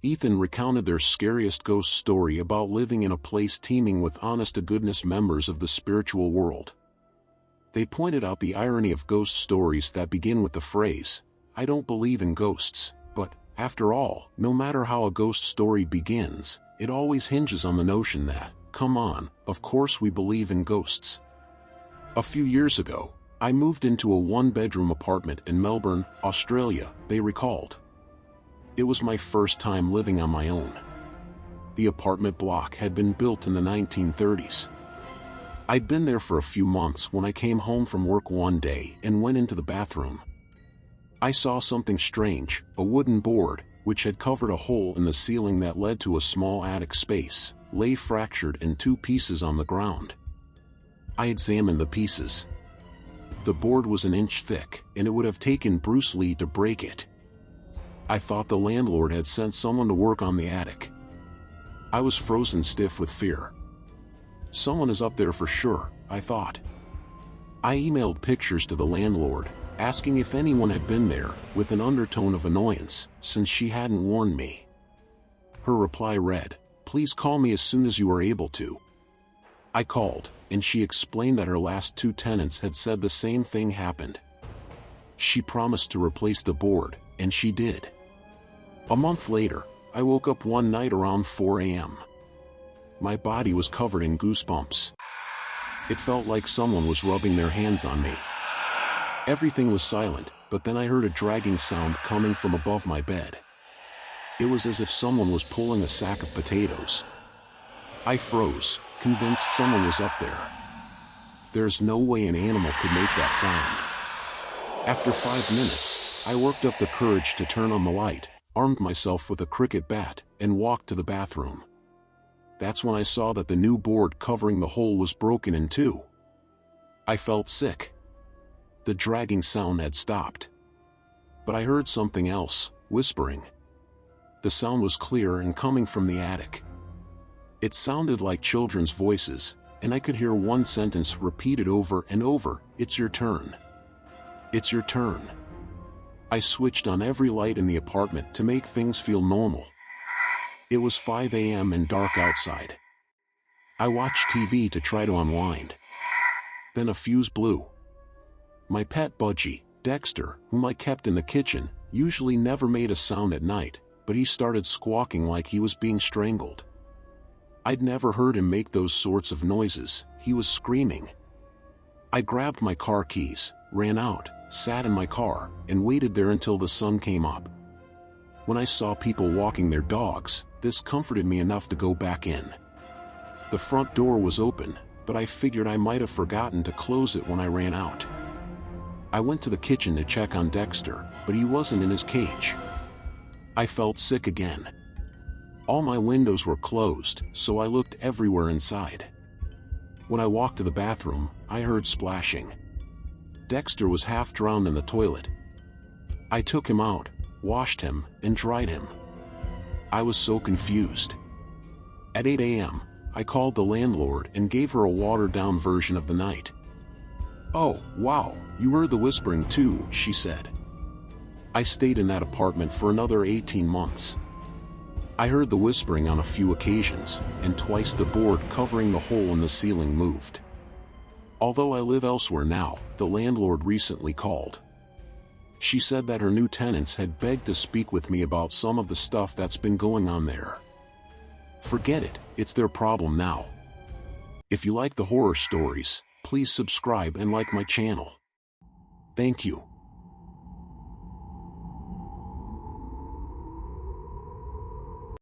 Ethan recounted their scariest ghost story about living in a place teeming with honest-to-goodness members of the spiritual world. They pointed out the irony of ghost stories that begin with the phrase, "I don't believe in ghosts," but, after all, no matter how a ghost story begins, it always hinges on the notion that, come on, of course we believe in ghosts. A few years ago, I moved into a one-bedroom apartment in Melbourne, Australia, they recalled. It was my first time living on my own. The apartment block had been built in the 1930s. I'd been there for a few months when I came home from work one day and went into the bathroom. I saw something strange, a wooden board, which had covered a hole in the ceiling that led to a small attic space, lay fractured in two pieces on the ground. I examined the pieces. The board was an inch thick, and it would have taken Bruce Lee to break it. I thought the landlord had sent someone to work on the attic. I was frozen stiff with fear. Someone is up there for sure, I thought. I emailed pictures to the landlord, asking if anyone had been there, with an undertone of annoyance, since she hadn't warned me. Her reply read, "Please call me as soon as you are able to." I called, and she explained that her last two tenants had said the same thing happened. She promised to replace the board, and she did. A month later, I woke up one night around 4 a.m. My body was covered in goosebumps. It felt like someone was rubbing their hands on me. Everything was silent, but then I heard a dragging sound coming from above my bed. It was as if someone was pulling a sack of potatoes. I froze, convinced someone was up there. There's no way an animal could make that sound. After 5 minutes, I worked up the courage to turn on the light, armed myself with a cricket bat, and walked to the bathroom. That's when I saw that the new board covering the hole was broken in two. I felt sick. The dragging sound had stopped. But I heard something else, whispering. The sound was clear and coming from the attic. It sounded like children's voices, and I could hear one sentence repeated over and over, "It's your turn. It's your turn." I switched on every light in the apartment to make things feel normal. It was 5 a.m. and dark outside. I watched TV to try to unwind. Then a fuse blew. My pet budgie, Dexter, whom I kept in the kitchen, usually never made a sound at night, but he started squawking like he was being strangled. I'd never heard him make those sorts of noises. He was screaming. I grabbed my car keys, ran out, sat in my car, and waited there until the sun came up. When I saw people walking their dogs, this comforted me enough to go back in. The front door was open, but I figured I might have forgotten to close it when I ran out. I went to the kitchen to check on Dexter, but he wasn't in his cage. I felt sick again. All my windows were closed, so I looked everywhere inside. When I walked to the bathroom, I heard splashing. Dexter was half drowned in the toilet. I took him out, washed him, and dried him. I was so confused. At 8 a.m., I called the landlord and gave her a watered-down version of the night. "Oh, wow, you heard the whispering too," she said. I stayed in that apartment for another 18 months. I heard the whispering on a few occasions, and twice the board covering the hole in the ceiling moved. Although I live elsewhere now, the landlord recently called. She said that her new tenants had begged to speak with me about some of the stuff that's been going on there. Forget it, it's their problem now. If you like the horror stories, please subscribe and like my channel. Thank you.